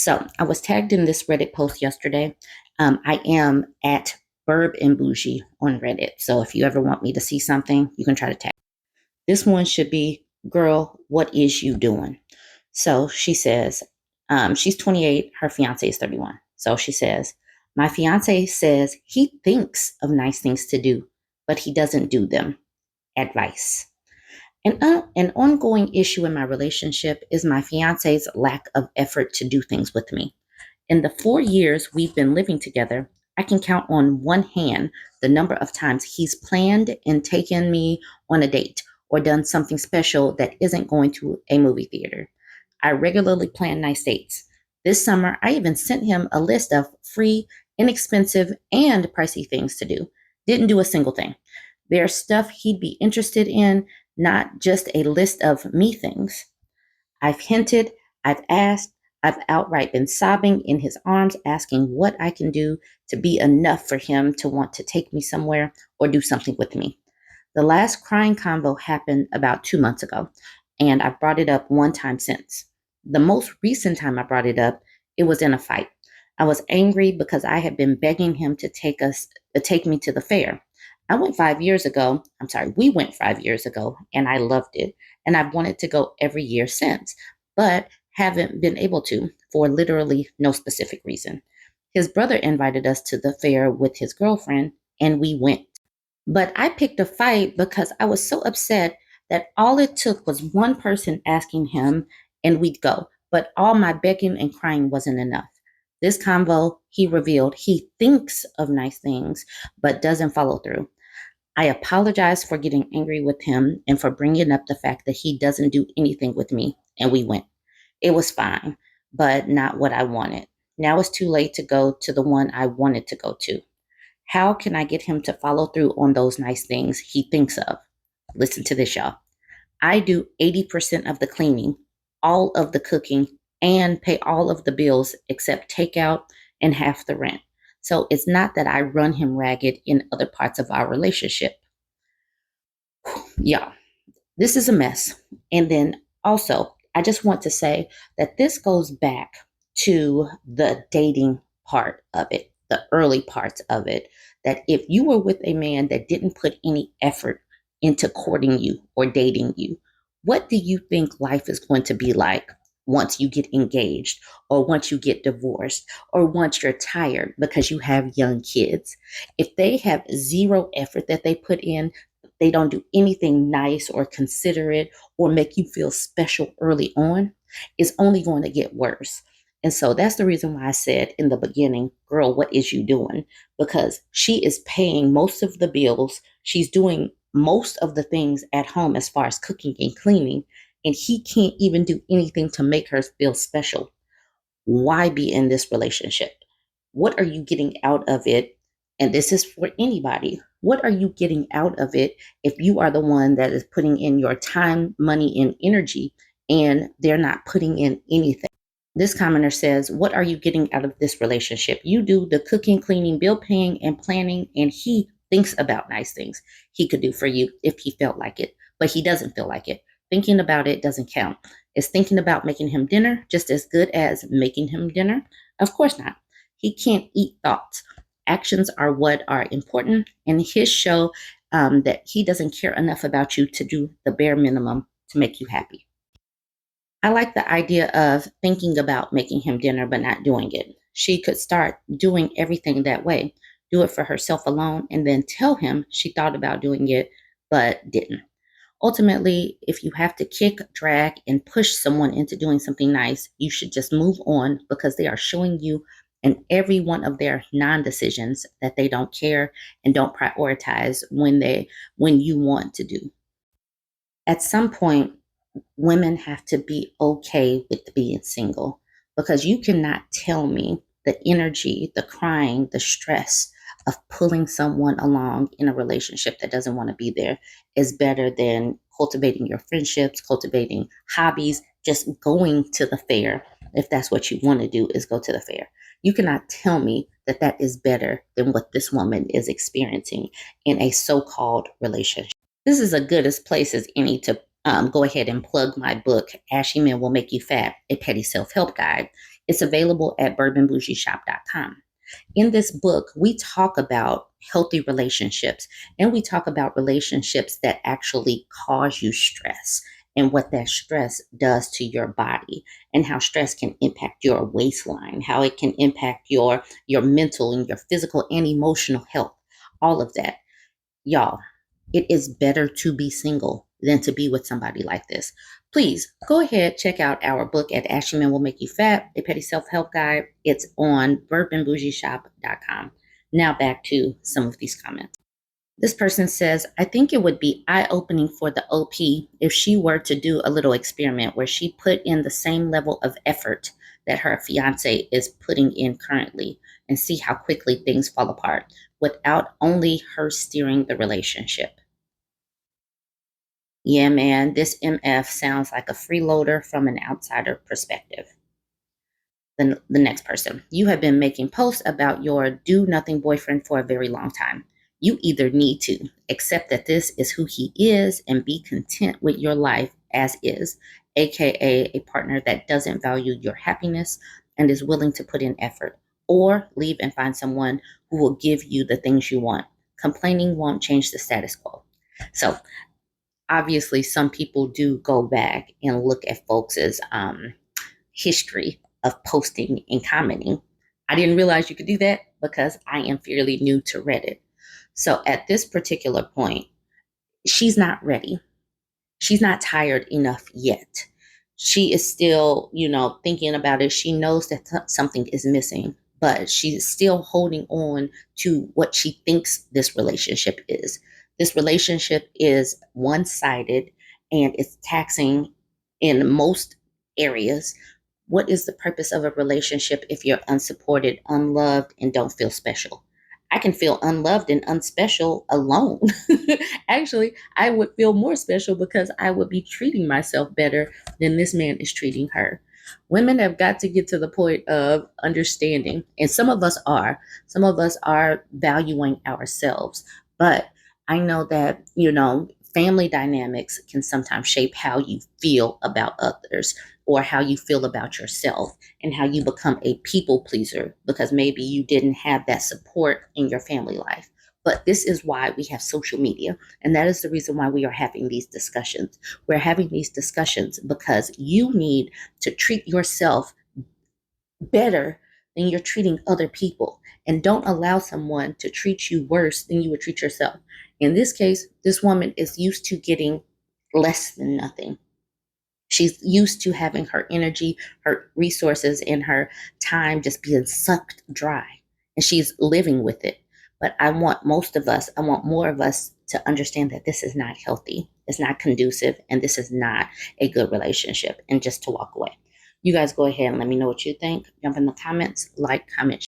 So I was tagged in this Reddit post yesterday. I am at Burb and Bougie on Reddit. So if you ever want me to see something, you can try to tag. This one should be, girl, what is you doing? So she says, she's 28, her fiance is 31. So she says, my fiance says he thinks of nice things to do, but he doesn't do them. Advice. An ongoing issue in my relationship is my fiance's lack of effort to do things with me. In the 4 years we've been living together, I can count on one hand the number of times he's planned and taken me on a date or done something special that isn't going to a movie theater. I regularly plan nice dates. This summer, I even sent him a list of free, inexpensive, and pricey things to do. Didn't do a single thing. There's stuff he'd be interested in, not just a list of me things. I've hinted, I've asked, I've outright been sobbing in his arms, asking what I can do to be enough for him to want to take me somewhere or do something with me. The last crying convo happened about 2 months ago, and I've brought it up one time since. The most recent time I brought it up, it was in a fight. I was angry because I had been begging him to take me to the fair. We went 5 years ago, and I loved it. And I've wanted to go every year since, but haven't been able to for literally no specific reason. His brother invited us to the fair with his girlfriend, and we went. But I picked a fight because I was so upset that all it took was one person asking him and we'd go. But all my begging and crying wasn't enough. This convo, he revealed he thinks of nice things, but doesn't follow through. I apologized for getting angry with him and for bringing up the fact that he doesn't do anything with me, and we went. It was fine, but not what I wanted. Now it's too late to go to the one I wanted to go to. How can I get him to follow through on those nice things he thinks of? Listen to this, y'all. I do 80% of the cleaning, all of the cooking, and pay all of the bills except takeout and half the rent. So it's not that I run him ragged in other parts of our relationship. Y'all, this is a mess. And then also, I just want to say that this goes back to the dating part of it, the early parts of it. That if you were with a man that didn't put any effort into courting you or dating you, what do you think life is going to be like once you get engaged or once you get divorced or once you're tired because you have young kids? If they have zero effort that they put in, they don't do anything nice or considerate or make you feel special early on, it's only going to get worse. And so that's the reason why I said in the beginning, girl, what is you doing? Because she is paying most of the bills. She's doing most of the things at home as far as cooking and cleaning. And he can't even do anything to make her feel special. Why be in this relationship? What are you getting out of it? And this is for anybody. What are you getting out of it if you are the one that is putting in your time, money, and energy, and they're not putting in anything? This commenter says, what are you getting out of this relationship? You do the cooking, cleaning, bill paying, and planning, and he thinks about nice things he could do for you if he felt like it, but he doesn't feel like it. Thinking about it doesn't count. Is thinking about making him dinner just as good as making him dinner? Of course not. He can't eat thoughts. Actions are what are important, and his show that he doesn't care enough about you to do the bare minimum to make you happy. I like the idea of thinking about making him dinner but not doing it. She could start doing everything that way, do it for herself alone, and then tell him she thought about doing it but didn't. Ultimately, if you have to kick, drag, and push someone into doing something nice, you should just move on because they are showing you in every one of their non-decisions that they don't care and don't prioritize when you want to do. At some point, women have to be okay with being single because you cannot tell me the energy, the crying, the stress of pulling someone along in a relationship that doesn't want to be there is better than cultivating your friendships, cultivating hobbies, just going to the fair. If that's what you want to do, is go to the fair. You cannot tell me that that is better than what this woman is experiencing in a so-called relationship. This is as good a place as any to go ahead and plug my book, Ashy Men Will Make You Fat, a Petty Self-Help Guide. It's available at bourbonbougieshop.com. In this book, we talk about healthy relationships, and we talk about relationships that actually cause you stress and what that stress does to your body, and how stress can impact your waistline, how it can impact your mental and your physical and emotional health, all of that. Y'all, it is better to be single than to be with somebody like this. Please go ahead, check out our book at Ashy Men Will Make You Fat, a Petty Self-Help Guide. It's on bourbonbougieshop.com. Now back to some of these comments. This person says, I think it would be eye-opening for the OP if she were to do a little experiment where she put in the same level of effort that her fiance is putting in currently and see how quickly things fall apart without only her steering the relationship. Yeah, man, this MF sounds like a freeloader from an outsider perspective. The next person. You have been making posts about your do nothing boyfriend for a very long time. You either need to accept that this is who he is and be content with your life as is, aka a partner that doesn't value your happiness and is willing to put in effort, or leave and find someone who will give you the things you want. Complaining won't change the status quo. So obviously, some people do go back and look at folks' history of posting and commenting. I didn't realize you could do that because I am fairly new to Reddit. So at this particular point, she's not ready. She's not tired enough yet. She is still, thinking about it. She knows that something is missing, but she's still holding on to what she thinks this relationship is. This relationship is one sided and it's taxing in most areas. What is the purpose of a relationship if you're unsupported, unloved, and don't feel special? I can feel unloved and unspecial alone. Actually, I would feel more special because I would be treating myself better than this man is treating her. Women have got to get to the point of understanding, and some of us are valuing ourselves. But I know that, family dynamics can sometimes shape how you feel about others or how you feel about yourself, and how you become a people pleaser because maybe you didn't have that support in your family life. But this is why we have social media. And that is the reason why we are having these discussions. We're having these discussions because you need to treat yourself better than you're treating other people. And don't allow someone to treat you worse than you would treat yourself. In this case, this woman is used to getting less than nothing. She's used to having her energy, her resources, and her time just being sucked dry. And she's living with it. But I want more of us to understand that this is not healthy. It's not conducive. And this is not a good relationship. And just to walk away. You guys go ahead and let me know what you think. Jump in the comments, like, comment,